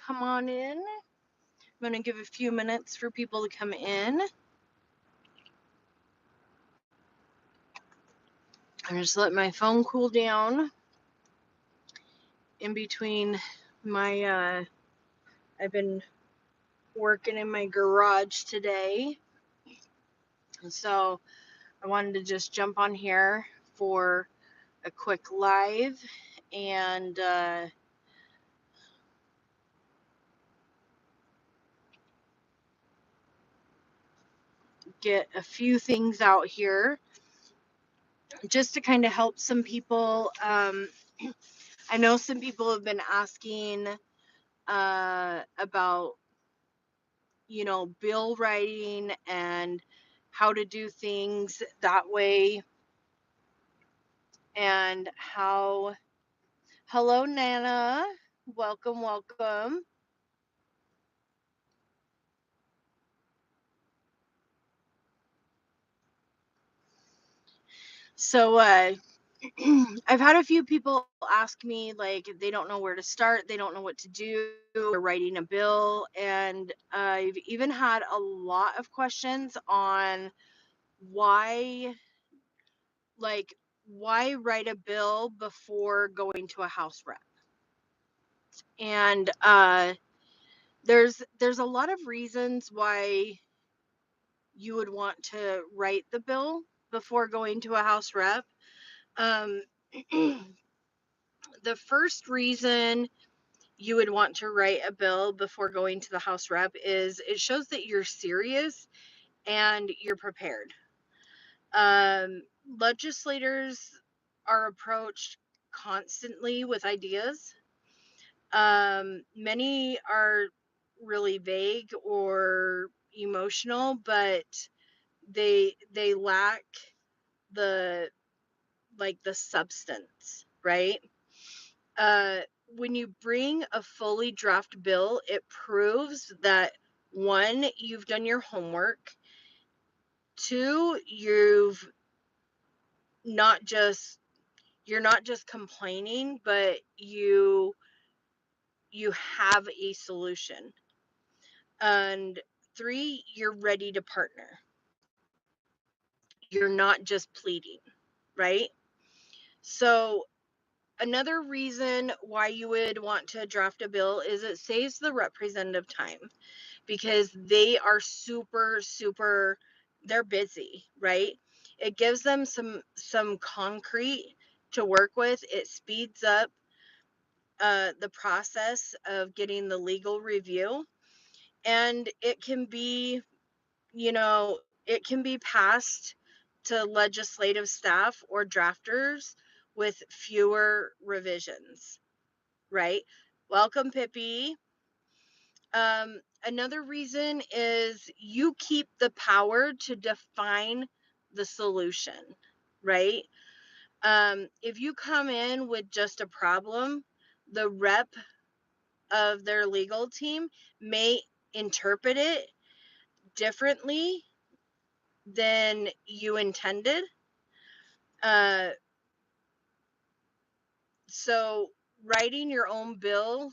come on in. I'm going to give a few minutes for people to come in. I'm just let my phone cool down in between my, I've been working in my garage today. So I wanted to just jump on here for a quick live and get a few things out here just to kind of help some people. I know some people have been asking about, bill writing and how to do things that way and how. Hello, Nana. Welcome, welcome. So, I've had a few people ask me, like, they don't know where to start, they don't know what to do, they're writing a bill, and I've even had a lot of questions on why, like, why write a bill before going to a house rep. And there's a lot of reasons why you would want to write the bill before going to a house rep. Um, the first reason you would want to write a bill before going to the house rep is it shows that you're serious and you're prepared. Um, Legislators are approached constantly with ideas. Many are really vague or emotional, but they lack the the substance, right? Uh, when you bring a fully draft bill, it proves that one, you've done your homework. Two, not just you're not just complaining, but you have a solution. And three, you're ready to partner. You're not just pleading, right? So another reason why you would want to draft a bill is it saves the representative time because they are super, they're busy, right? It gives them some concrete to work with. It speeds up the process of getting the legal review, and it can be passed to legislative staff or drafters with fewer revisions, right? Welcome, Pippi. Another reason is you keep the power to define the solution, right? If you come in with just a problem, the rep of their legal team may interpret it differently than you intended. Uh, so writing your own bill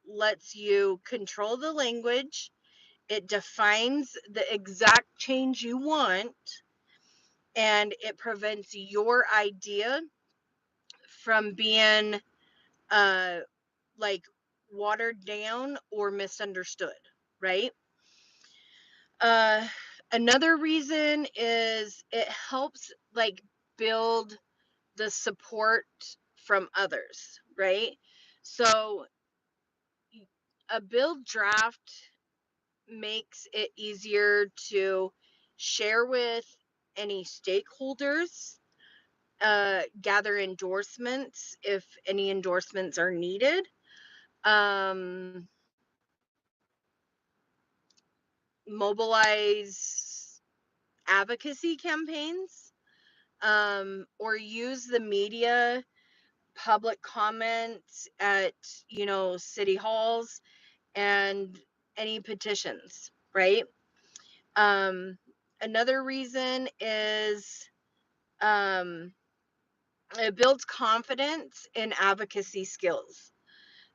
lets you control the language. It defines the exact change you want, and it prevents your idea from being uh, like watered down or misunderstood, right? Uh, Another reason is it helps build the support from others, right? So a bill draft makes it easier to share with any stakeholders, gather endorsements if any endorsements are needed, um, mobilize advocacy campaigns, or use the media, public comments at, city halls and any petitions, right? Um, Another reason is it builds confidence in advocacy skills.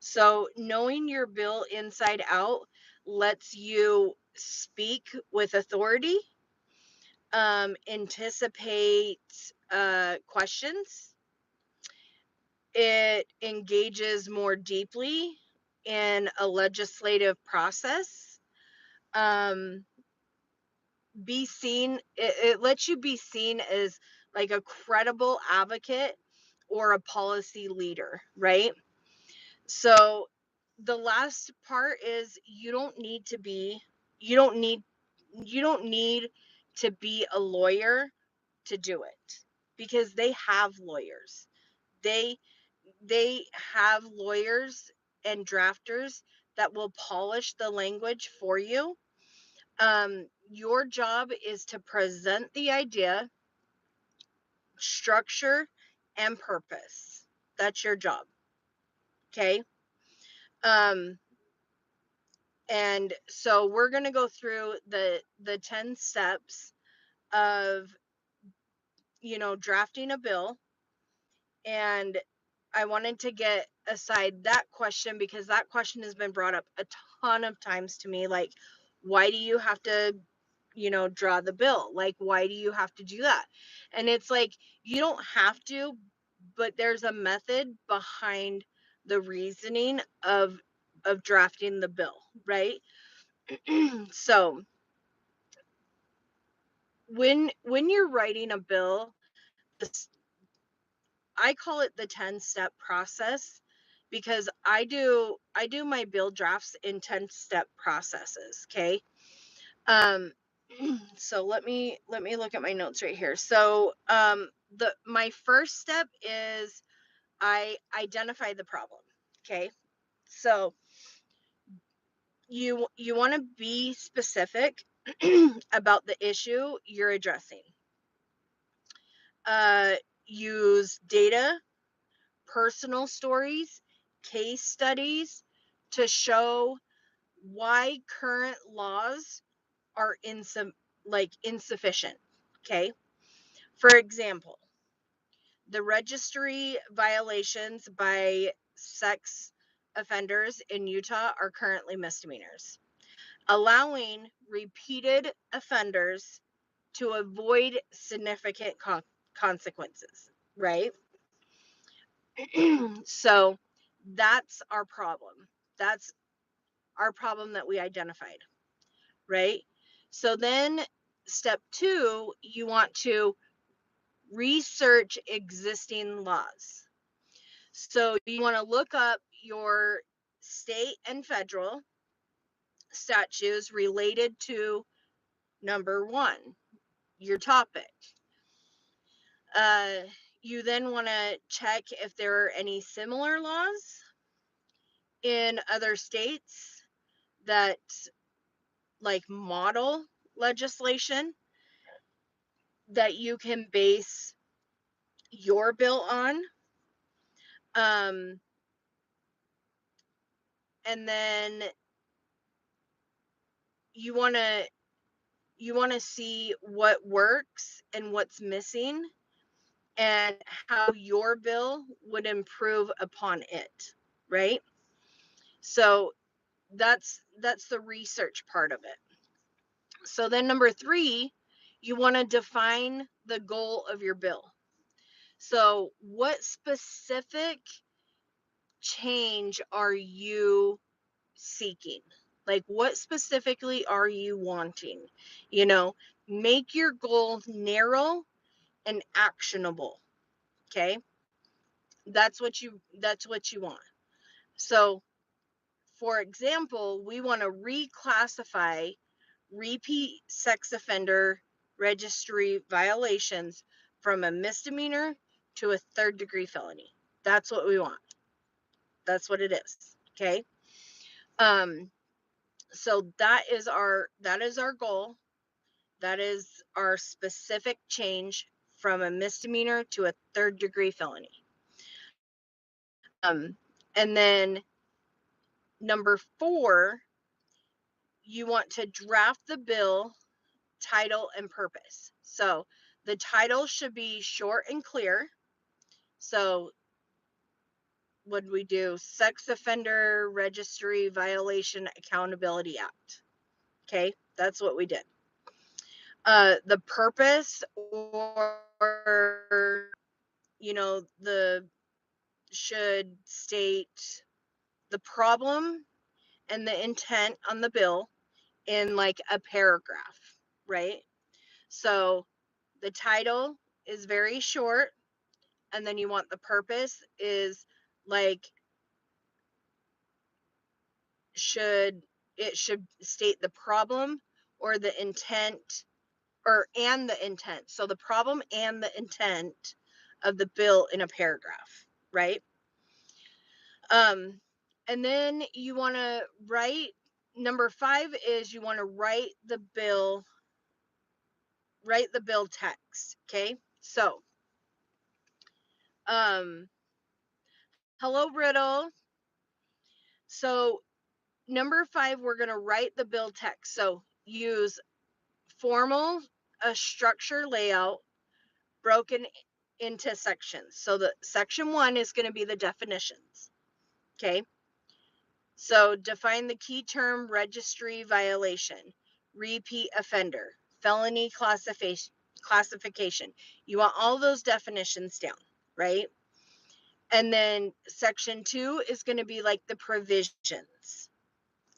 So knowing your bill inside out lets you speak with authority, anticipate questions. It engages more deeply in a legislative process. Um, it lets you be seen as like a credible advocate or a policy leader, right? So the last part is you don't need you don't need to be a lawyer to do it, because they have lawyers. They they have lawyers and drafters that will polish the language for you. Your job is to present the idea, structure, and purpose. That's your job. Okay. Um, and so we're going to go through the 10 steps of, drafting a bill. And I wanted to get aside that question because that question has been brought up a ton of times to me. Like, why do you have to, draw the bill? Like, why do you have to do that? And it's like, you don't have to, but there's a method behind the reasoning of drafting the bill, right? So when you're writing a bill, I call it the 10-step process because I do my bill drafts in 10-step processes, okay? Um so let me look at my notes right here. So the my first step is I identify the problem, okay? So you want to be specific about the issue you're addressing. Uh Use data, personal stories, case studies to show why current laws are insufficient. Okay. For example, the registry violations by sex offenders in Utah are currently misdemeanors, allowing repeated offenders to avoid significant consequences, right? So that's our problem. That's our problem that we identified, right? So then step 2, you want to research existing laws. So you want to look up your state and federal statutes related to number 1, your topic. Uh, you then want to check if there are any similar laws in other states that like model legislation that you can base your bill on. Um, and then you want to see what works and what's missing and how your bill would improve upon it, right? So that's the research part of it. So then number 3, you want to define the goal of your bill. So what specific change are you seeking? Like, what specifically are you wanting? Make your goal narrow and actionable. Okay? That's what you want. So, for example, we want to reclassify repeat sex offender registry violations from a misdemeanor to a 3rd-degree felony. That's what we want. That's what it is. Okay? Um so that is our goal. That is our specific change from a misdemeanor to a 3rd-degree felony. And then number 4, you want to draft the bill title and purpose. So the title should be short and clear. So what did we do? Sex Offender Registry Violation Accountability Act. Okay, that's what we did. The purpose, or the should state the problem and the intent on the bill in like a paragraph, right? So the title is very short, and then you want the purpose is like should state the problem or the intent, and the intent. So the problem and the intent of the bill in a paragraph, right? And then you want to write, number 5 is you want to write the bill text. Okay, so hello Riddle. So number 5, we're going to write the bill text. So use formal structure layout broken into sections. So the section 1 is going to be the definitions. Okay, so define the key term registry violation, repeat offender, felony classification. You want all those definitions down, right? And then section 2 is going to be like the provisions.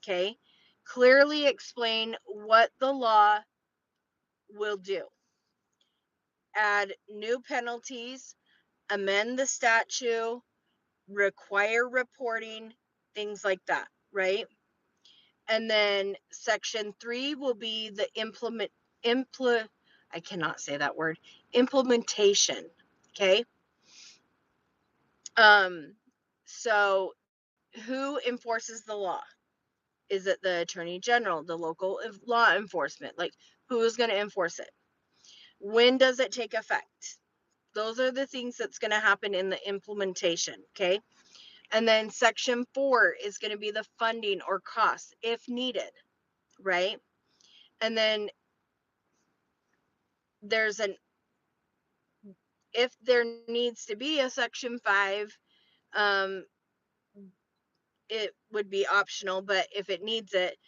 Okay, clearly explain what the law will do. Add new penalties, amend the statute, require reporting, things like that, right? And then section 3 will be the I cannot say that word, implementation. Okay. So who enforces the law? Is it the attorney general, the local law enforcement? Like, who is going to enforce it? When does it take effect? Those are the things that's going to happen in the implementation. Okay. And then section 4 is going to be the funding or costs if needed, right? And then if there needs to be a section 5, it would be optional, but if it needs it,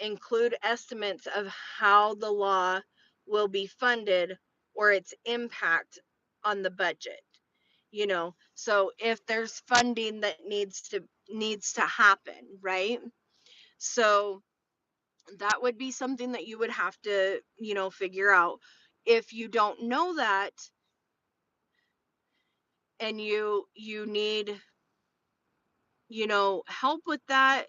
include estimates of how the law will be funded or its impact on the budget. So if there's funding that needs to happen, right? So that would be something that you would have to, figure out. If you don't know that and you need, help with that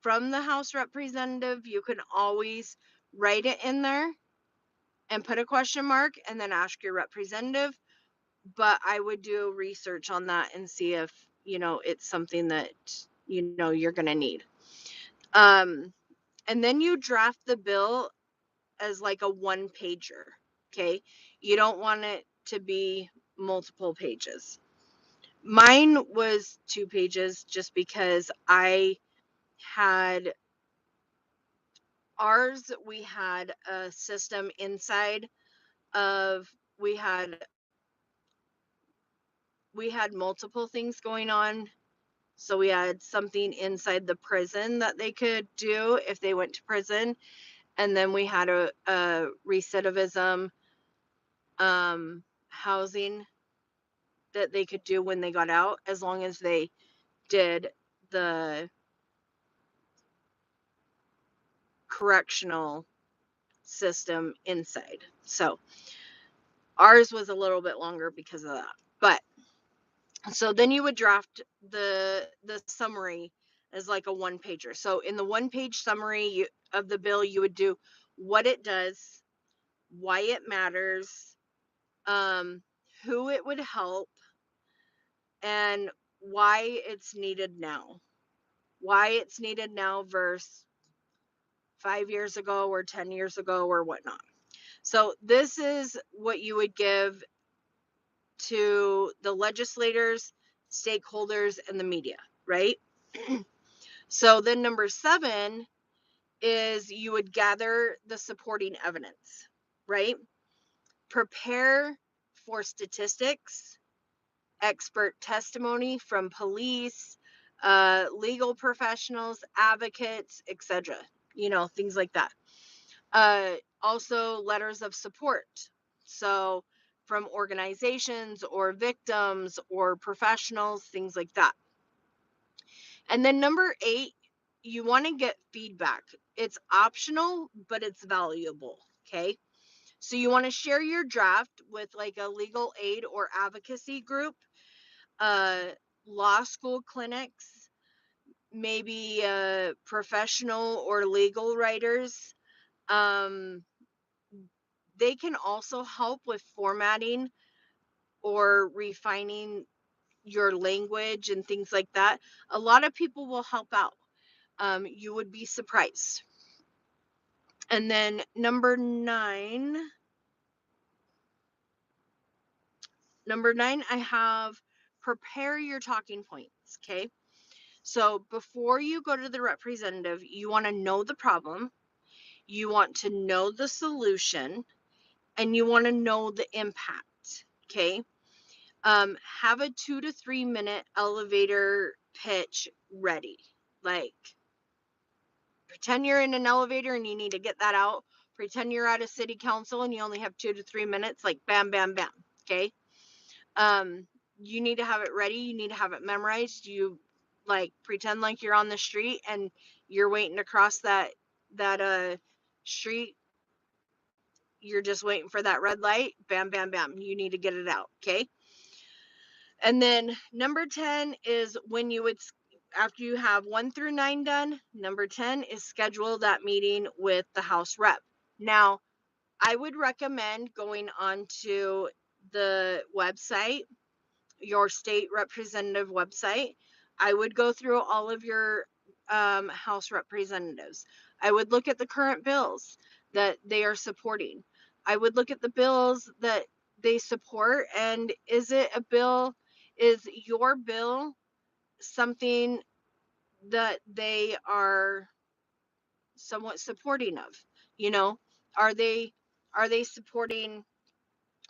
from the House representative, you can always write it in there and put a question mark and then ask your representative. But I would do research on that and see if, it's something that, you're going to need. And then you draft the bill as like a 1-pager. Okay. You don't want it to be multiple pages. Mine was 2 pages just because we had a system inside of, we had multiple things going on. So we had something inside the prison that they could do if they went to prison. And then we had a recidivism housing that they could do when they got out, as long as they did the correctional system inside. So ours was a little bit longer because of that. But so then you would draft the summary as like a 1-pager. So in the 1-page summary of the bill, you would do what it does, why it matters, who it would help, and why it's needed now. Why it's needed now versus 5 years ago or 10 years ago or whatnot. So this is what you would give to the legislators, stakeholders, and the media, right? So then number 7 is you would gather the supporting evidence, right? Prepare for statistics, expert testimony from police, legal professionals, advocates, etc. Things like that. Also, letters of support. So, from organizations or victims or professionals, things like that. And then number 8, you want to get feedback. It's optional, but it's valuable. Okay. So you want to share your draft with like a legal aid or advocacy group, law school clinics, maybe professional or legal writers. They can also help with formatting or refining your language and things like that. A lot of people will help out. You would be surprised. And then number 9, I have prepare your talking points. Okay. So before you go to the representative, you want to know the problem, you want to know the solution, and you want to know the impact. Okay. Have a 2 to 3 minute elevator pitch ready. Like, pretend you're in an elevator and you need to get that out. Pretend you're at a city council and you only have 2 to 3 minutes. Like, bam, bam, bam. Okay. You need to have it ready. You need to have it memorized. You like pretend like you're on the street and you're waiting to cross that street. You're just waiting for that red light. Bam, bam, bam. You need to get it out. Okay. And then number 10 is when you would, after you have 1 through 9 done, number 10 is schedule that meeting with the House rep. Now, I would recommend going onto the website, your state representative website. I would go through all of your House representatives. I would look at the current bills that they are supporting. I would look at the bills that they support, and is your bill something that they are somewhat supporting of? You know, are they supporting?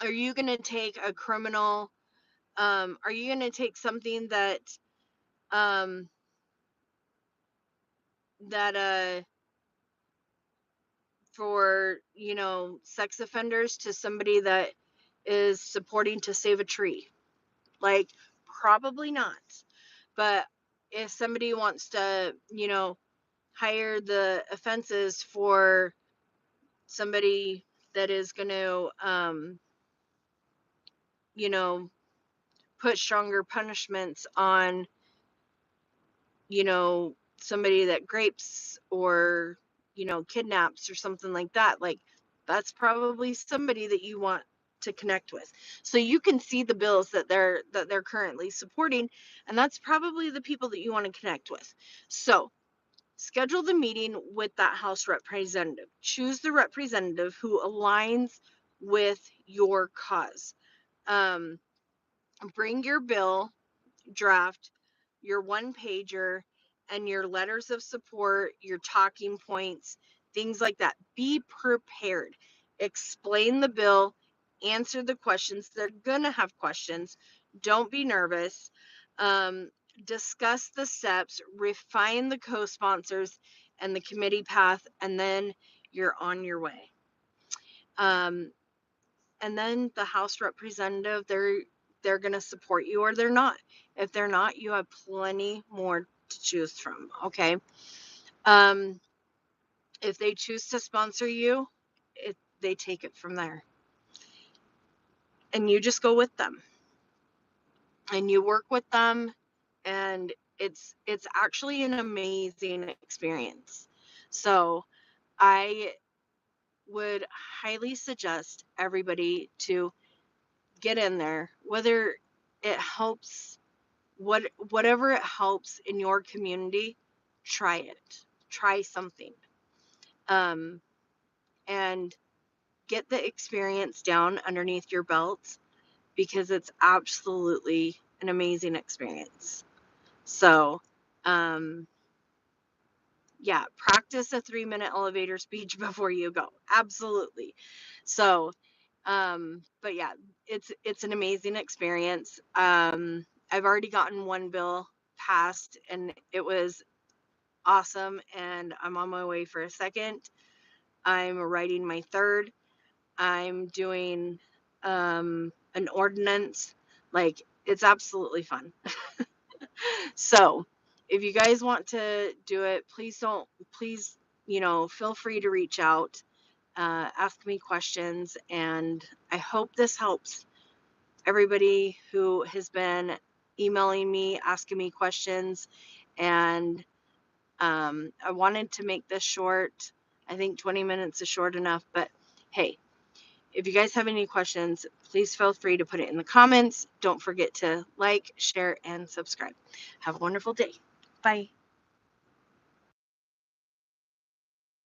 Are you going to take a criminal? Are you going to take something that um, for sex offenders to somebody that is supporting to save a tree? Like, probably not. But if somebody wants to hire the offenses for somebody that is going to you know put stronger punishments on somebody that grapes or kidnaps or something like that, like, that's probably somebody that you want to connect with. So you can see the bills that they're currently supporting, and that's probably the people that you want to connect with. So schedule the meeting with that House representative. Choose the representative who aligns with your cause. Bring your bill draft, your 1-pager, and your letters of support, your talking points, things like that. Be prepared. Explain the bill, answer the questions. They're going to have questions. Don't be nervous. Um, Discuss the steps, refine the co-sponsors and the committee path, and then you're on your way. And then the House representative, they're going to support you or they're not. If they're not, you have plenty more to choose from. Okay. If they choose to sponsor you, they take it from there, and you just go with them and you work with them, and it's actually an amazing experience. So I would highly suggest everybody to get in there, whether it helps, whatever it helps in your community. Try it. Try something, and get the experience down underneath your belt, because it's absolutely an amazing experience. So, yeah, practice a 3-minute elevator speech before you go. Absolutely. So But yeah, it's an amazing experience. I've already gotten one bill passed and it was awesome, and I'm on my way for a second. I'm writing my third. I'm doing an ordinance. Like, it's absolutely fun. So if you guys want to do it, please, feel free to reach out, ask me questions, and I hope this helps everybody who has been emailing me, asking me questions. And I wanted to make this short. I think 20 minutes is short enough, but hey, if you guys have any questions, please feel free to put it in the comments. Don't forget to like, share, and subscribe. Have a wonderful day. Bye.